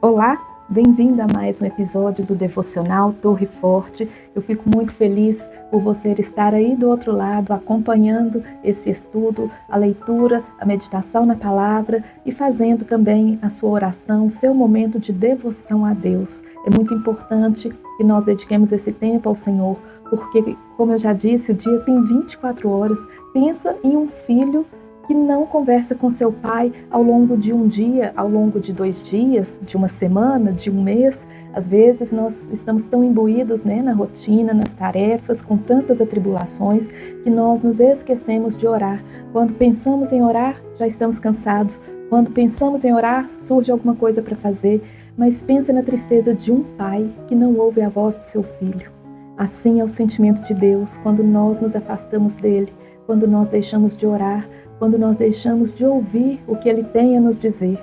Olá, bem-vindo a mais um episódio do Devocional Torre Forte. Eu fico muito feliz por você estar aí do outro lado, acompanhando esse estudo, a leitura, a meditação na palavra e fazendo também a sua oração, o seu momento de devoção a Deus. É muito importante que nós dediquemos esse tempo ao Senhor, porque, como eu já disse, o dia tem 24 horas. Pensa em um filho que não conversa com seu pai ao longo de um dia, ao longo de 2 dias, de uma semana, de um mês. Às vezes nós estamos tão imbuídos na rotina, nas tarefas, com tantas atribulações, que nós nos esquecemos de orar. Quando pensamos em orar, já estamos cansados. Quando pensamos em orar, surge alguma coisa para fazer. Mas pensa na tristeza de um pai que não ouve a voz do seu filho. Assim é o sentimento de Deus quando nós nos afastamos dele, quando nós deixamos de orar, quando nós deixamos de ouvir o que Ele tem a nos dizer.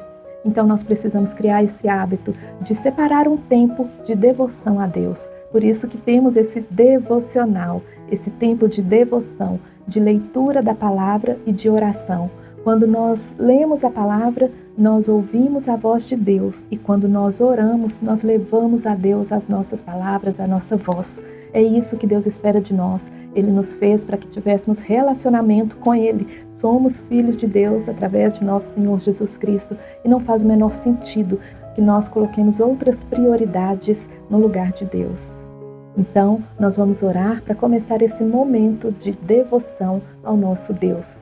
Então nós precisamos criar esse hábito de separar um tempo de devoção a Deus. Por isso que temos esse devocional, esse tempo de devoção, de leitura da palavra e de oração. Quando nós lemos a palavra, nós ouvimos a voz de Deus. E quando nós oramos, nós levamos a Deus as nossas palavras, a nossa voz. É isso que Deus espera de nós. Ele nos fez para que tivéssemos relacionamento com Ele. Somos filhos de Deus através de nosso Senhor Jesus Cristo. E não faz o menor sentido que nós coloquemos outras prioridades no lugar de Deus. Então, nós vamos orar para começar esse momento de devoção ao nosso Deus.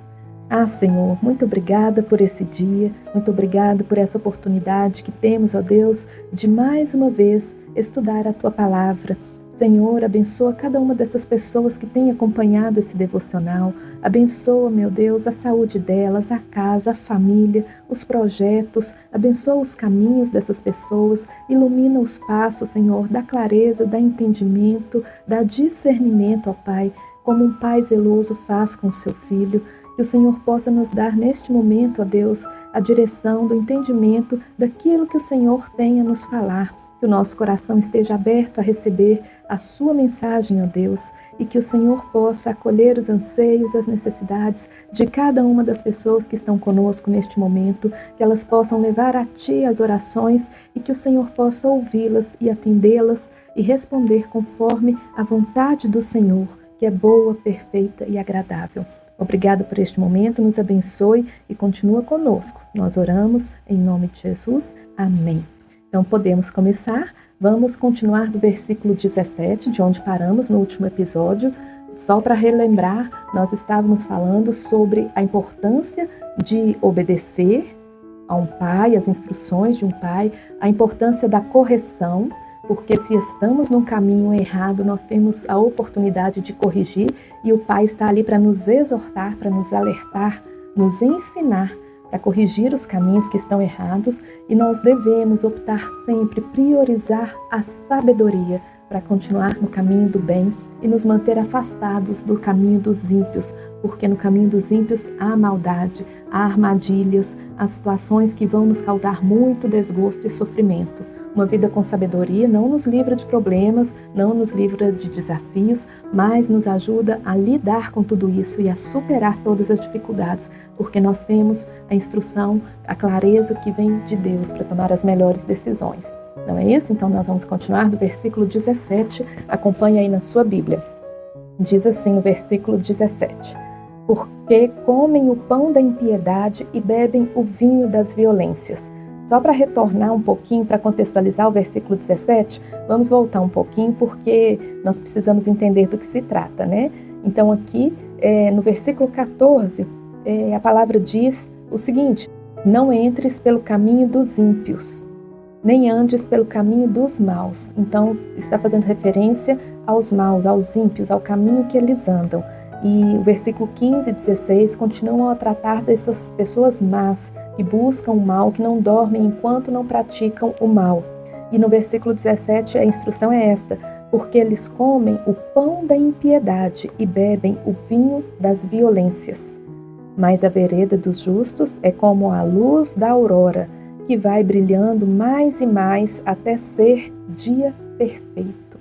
Senhor, muito obrigada por esse dia. Muito obrigada por essa oportunidade que temos, ó Deus, de mais uma vez estudar a Tua palavra. Senhor, abençoa cada uma dessas pessoas que têm acompanhado esse devocional. Abençoa, meu Deus, a saúde delas, a casa, a família, os projetos. Abençoa os caminhos dessas pessoas. Ilumina os passos, Senhor, dá clareza, dá entendimento, dá discernimento, ó Pai, como um pai zeloso faz com o seu filho. Que o Senhor possa nos dar neste momento, ó Deus, a direção do entendimento daquilo que o Senhor tem a nos falar. Que o nosso coração esteja aberto a receber a sua mensagem, ó Deus, e que o Senhor possa acolher os anseios, as necessidades de cada uma das pessoas que estão conosco neste momento, que elas possam levar a Ti as orações e que o Senhor possa ouvi-las e atendê-las e responder conforme a vontade do Senhor, que é boa, perfeita e agradável. Obrigado por este momento, nos abençoe e continua conosco. Nós oramos em nome de Jesus. Amém. Então podemos começar. Vamos continuar do versículo 17, de onde paramos no último episódio. Só para relembrar, nós estávamos falando sobre a importância de obedecer a um pai, as instruções de um pai, a importância da correção, porque se estamos num caminho errado, nós temos a oportunidade de corrigir e o pai está ali para nos exortar, para nos alertar, nos ensinar para corrigir os caminhos que estão errados, e nós devemos optar sempre, priorizar a sabedoria para continuar no caminho do bem e nos manter afastados do caminho dos ímpios, porque no caminho dos ímpios há maldade, há armadilhas, há situações que vão nos causar muito desgosto e sofrimento. Uma vida com sabedoria não nos livra de problemas, não nos livra de desafios, mas nos ajuda a lidar com tudo isso e a superar todas as dificuldades, porque nós temos a instrução, a clareza que vem de Deus para tomar as melhores decisões. Não é isso? Então nós vamos continuar do versículo 17, acompanhe aí na sua Bíblia. Diz assim no versículo 17: porque comem o pão da impiedade e bebem o vinho das violências. Só para retornar um pouquinho, para contextualizar o versículo 17, vamos voltar um pouquinho, porque nós precisamos entender do que se trata, né? Então aqui, no versículo 14, a palavra diz o seguinte: não entres pelo caminho dos ímpios, nem andes pelo caminho dos maus. Então está fazendo referência aos maus, aos ímpios, ao caminho que eles andam. E o versículo 15 e 16 continuam a tratar dessas pessoas más, que buscam o mal, que não dormem enquanto não praticam o mal. E no versículo 17 a instrução é esta: porque eles comem o pão da impiedade e bebem o vinho das violências. Mas a vereda dos justos é como a luz da aurora, que vai brilhando mais e mais até ser dia perfeito.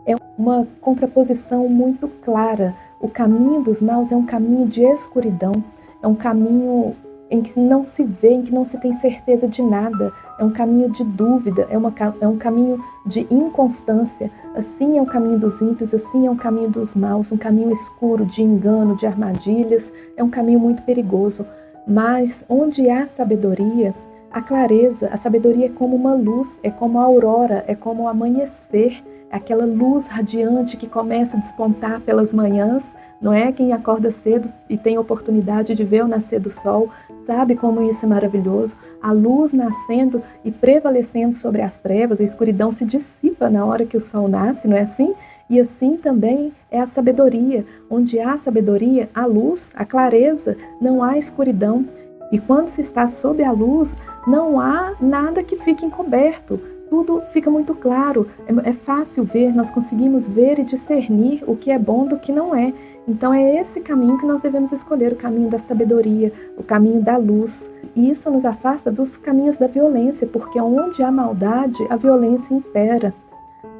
É uma contraposição muito clara. O caminho dos maus é um caminho de escuridão, é um caminho em que não se vê, em que não se tem certeza de nada. É um caminho de dúvida, é um caminho de inconstância. Assim é o caminho dos ímpios, assim é o caminho dos maus, um caminho escuro de engano, de armadilhas. É um caminho muito perigoso. Mas onde há sabedoria, a clareza, a sabedoria é como uma luz, é como a aurora, é como o amanhecer, é aquela luz radiante que começa a despontar pelas manhãs, não é? Quem acorda cedo e tem oportunidade de ver o nascer do sol, sabe como isso é maravilhoso. A luz nascendo e prevalecendo sobre as trevas, a escuridão se dissipa na hora que o sol nasce, não é assim? E assim também é a sabedoria. Onde há sabedoria, há luz, há clareza, não há escuridão. E quando se está sob a luz, não há nada que fique encoberto. Tudo fica muito claro, é fácil ver, nós conseguimos ver e discernir o que é bom do que não é. Então é esse caminho que nós devemos escolher, o caminho da sabedoria, o caminho da luz. E isso nos afasta dos caminhos da violência, porque onde há maldade, a violência impera.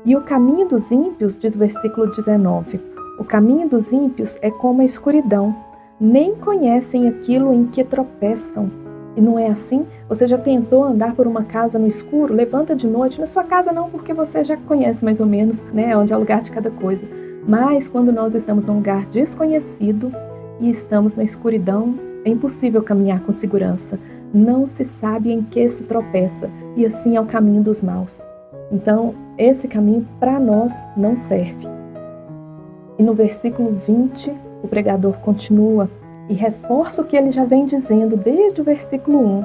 E o caminho dos ímpios, diz o versículo 19, o caminho dos ímpios é como a escuridão, nem conhecem aquilo em que tropeçam. E não é assim? Você já tentou andar por uma casa no escuro? Levanta de noite, na sua casa não, porque você já conhece mais ou menos, né, onde é o lugar de cada coisa. Mas quando nós estamos num lugar desconhecido e estamos na escuridão, é impossível caminhar com segurança. Não se sabe em que se tropeça, e assim é o caminho dos maus. Então, esse caminho para nós não serve. E no versículo 20, o pregador continua e reforça o que ele já vem dizendo desde o versículo 1.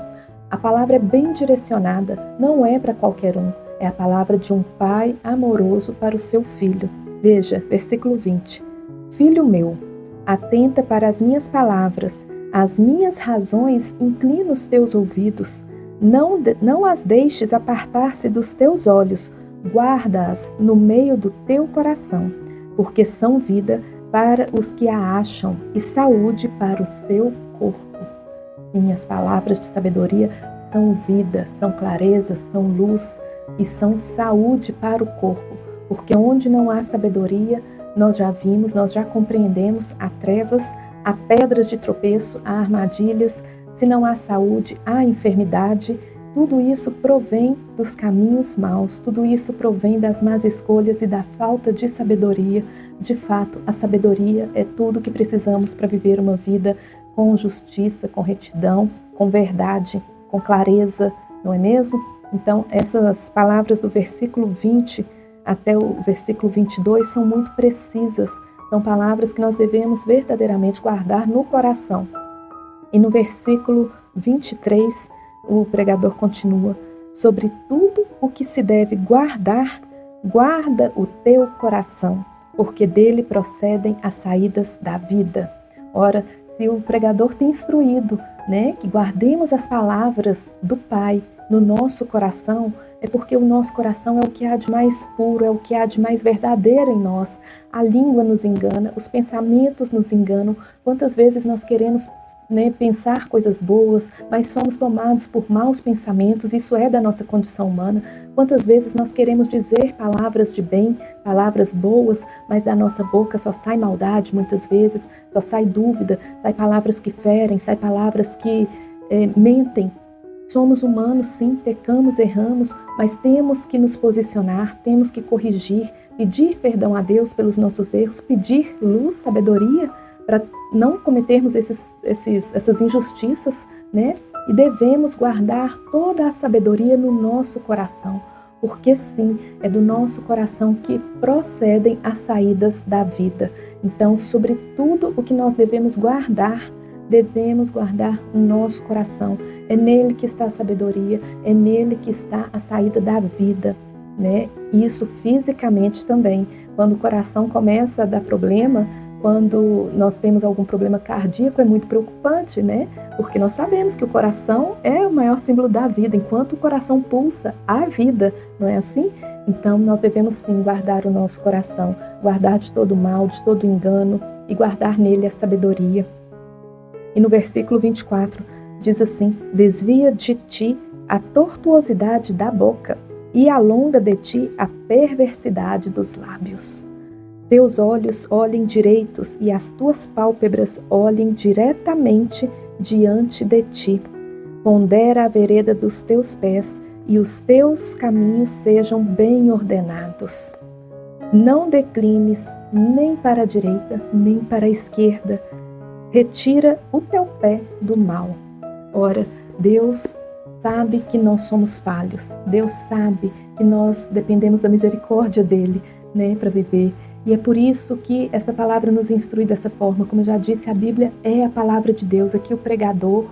A palavra é bem direcionada, não é para qualquer um. É a palavra de um pai amoroso para o seu filho. Veja, versículo 20. Filho meu, atenta para as minhas palavras, as minhas razões inclina os teus ouvidos. Não as deixes apartar-se dos teus olhos, guarda-as no meio do teu coração, porque são vida para os que a acham e saúde para o seu corpo. Sim, as palavras de sabedoria são vida, são clareza, são luz e são saúde para o corpo, porque onde não há sabedoria, nós já vimos, nós já compreendemos, há trevas, há pedras de tropeço, há armadilhas. Se não há saúde, há enfermidade. Tudo isso provém dos caminhos maus, tudo isso provém das más escolhas e da falta de sabedoria. De fato, a sabedoria é tudo que precisamos para viver uma vida com justiça, com retidão, com verdade, com clareza, não é mesmo? Então, essas palavras do versículo 20 até o versículo 22 são muito precisas. São palavras que nós devemos verdadeiramente guardar no coração. E no versículo 23, o pregador continua: sobre tudo o que se deve guardar, guarda o teu coração, porque dele procedem as saídas da vida. Ora, se o pregador tem instruído, né, que guardemos as palavras do Pai no nosso coração, é porque o nosso coração é o que há de mais puro, é o que há de mais verdadeiro em nós. A língua nos engana, os pensamentos nos enganam. Quantas vezes nós queremos, né, pensar coisas boas, mas somos tomados por maus pensamentos, isso é da nossa condição humana. Quantas vezes nós queremos dizer palavras de bem, palavras boas, mas da nossa boca só sai maldade muitas vezes, só sai dúvida, sai palavras que ferem, sai palavras que mentem. Somos humanos, sim, pecamos, erramos, mas temos que nos posicionar, temos que corrigir, pedir perdão a Deus pelos nossos erros, pedir luz, sabedoria, para não cometermos essas injustiças, né? E devemos guardar toda a sabedoria no nosso coração, porque sim, é do nosso coração que procedem as saídas da vida. Então, sobre tudo o que nós devemos guardar o nosso coração. É nele que está a sabedoria, é nele que está a saída da vida, né? Isso fisicamente também. Quando o coração começa a dar problema, quando nós temos algum problema cardíaco, é muito preocupante, né? Porque nós sabemos que o coração é o maior símbolo da vida. Enquanto o coração pulsa, há vida, não é assim? Então, nós devemos sim guardar o nosso coração, guardar de todo mal, de todo engano e guardar nele a sabedoria. E no versículo 24 diz assim: desvia de ti a tortuosidade da boca e alonga de ti a perversidade dos lábios. Teus olhos olhem direitos e as tuas pálpebras olhem diretamente diante de ti. Pondera a vereda dos teus pés, e os teus caminhos sejam bem ordenados. Não declines nem para a direita, nem para a esquerda. Retira o teu pé do mal. Ora, Deus sabe que nós somos falhos. Deus sabe que nós dependemos da misericórdia dele, para viver. E é por isso que essa palavra nos instrui dessa forma. Como eu já disse, a Bíblia é a palavra de Deus. Aqui o pregador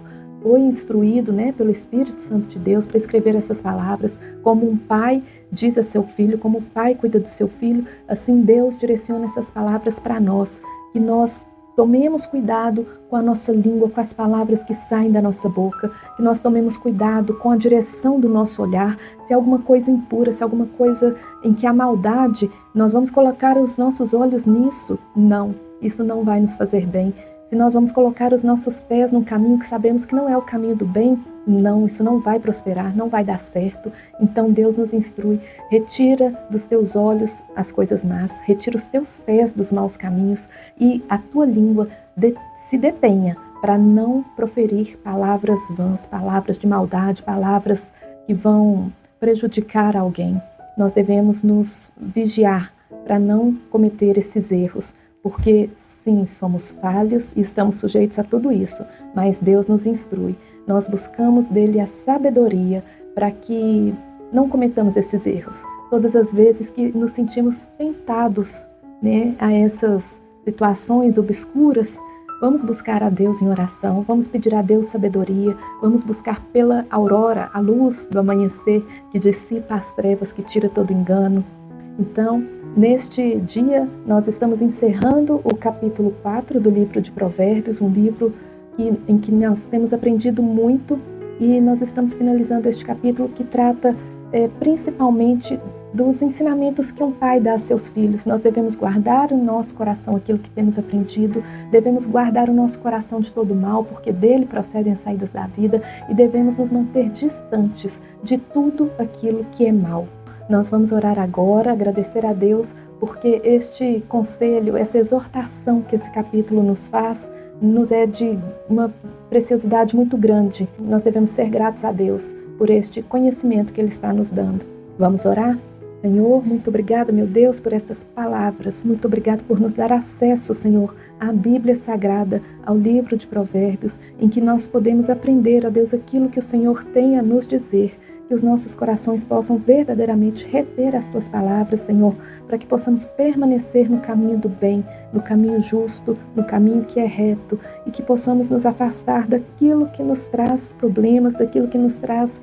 foi instruído, pelo Espírito Santo de Deus para escrever essas palavras. Como um pai diz a seu filho, como o pai cuida do seu filho, assim Deus direciona essas palavras para nós. Que nós tomemos cuidado com a nossa língua, com as palavras que saem da nossa boca, que nós tomemos cuidado com a direção do nosso olhar, se há alguma coisa impura, se há alguma coisa em que há maldade, nós vamos colocar os nossos olhos nisso? Não, isso não vai nos fazer bem. Se nós vamos colocar os nossos pés num caminho que sabemos que não é o caminho do bem, não, isso não vai prosperar, não vai dar certo. Então Deus nos instrui, retira dos teus olhos as coisas más, retira os teus pés dos maus caminhos e a tua língua se detenha para não proferir palavras vãs, palavras de maldade, palavras que vão prejudicar alguém. Nós devemos nos vigiar para não cometer esses erros, porque sim, somos falhos e estamos sujeitos a tudo isso, mas Deus nos instrui. Nós buscamos dele a sabedoria para que não cometamos esses erros. Todas as vezes que nos sentimos tentados, a essas situações obscuras, vamos buscar a Deus em oração, vamos pedir a Deus sabedoria, vamos buscar pela aurora, a luz do amanhecer que dissipa as trevas, que tira todo engano. Então, neste dia, nós estamos encerrando o capítulo 4 do livro de Provérbios, um livro em que nós temos aprendido muito, e nós estamos finalizando este capítulo que trata principalmente dos ensinamentos que um pai dá a seus filhos. Nós devemos guardar o nosso coração aquilo que temos aprendido, devemos guardar o nosso coração de todo mal, porque dele procedem as saídas da vida, e devemos nos manter distantes de tudo aquilo que é mal. Nós vamos orar agora, agradecer a Deus, porque este conselho, essa exortação que esse capítulo nos faz, nos é de uma preciosidade muito grande. Nós devemos ser gratos a Deus por este conhecimento que Ele está nos dando. Vamos orar? Senhor, muito obrigada, meu Deus, por estas palavras. Muito obrigada por nos dar acesso, Senhor, à Bíblia Sagrada, ao livro de Provérbios, em que nós podemos aprender, ó Deus, aquilo que o Senhor tem a nos dizer. Que os nossos corações possam verdadeiramente reter as Tuas palavras, Senhor, para que possamos permanecer no caminho do bem, no caminho justo, no caminho que é reto, e que possamos nos afastar daquilo que nos traz problemas, daquilo que nos traz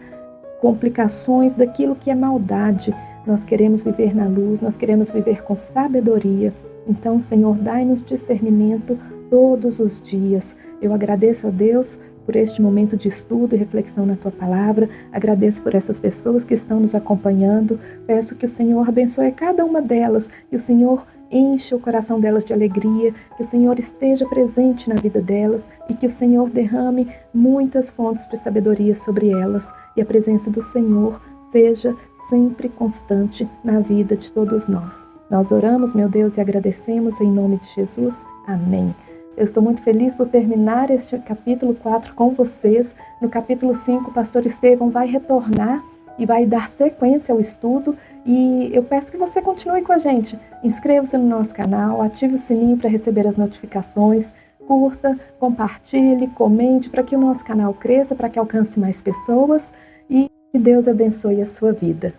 complicações, daquilo que é maldade. Nós queremos viver na luz, nós queremos viver com sabedoria. Então, Senhor, dai-nos discernimento todos os dias. Eu agradeço a Deus por este momento de estudo e reflexão na Tua Palavra. Agradeço por essas pessoas que estão nos acompanhando. Peço que o Senhor abençoe cada uma delas, que o Senhor enche o coração delas de alegria, que o Senhor esteja presente na vida delas e que o Senhor derrame muitas fontes de sabedoria sobre elas e a presença do Senhor seja sempre constante na vida de todos nós. Nós oramos, meu Deus, e agradecemos em nome de Jesus. Amém. Eu estou muito feliz por terminar este capítulo 4 com vocês. No capítulo 5, o pastor Estevão vai retornar e vai dar sequência ao estudo. E eu peço que você continue com a gente. Inscreva-se no nosso canal, ative o sininho para receber as notificações, curta, compartilhe, comente para que o nosso canal cresça, para que alcance mais pessoas. E que Deus abençoe a sua vida.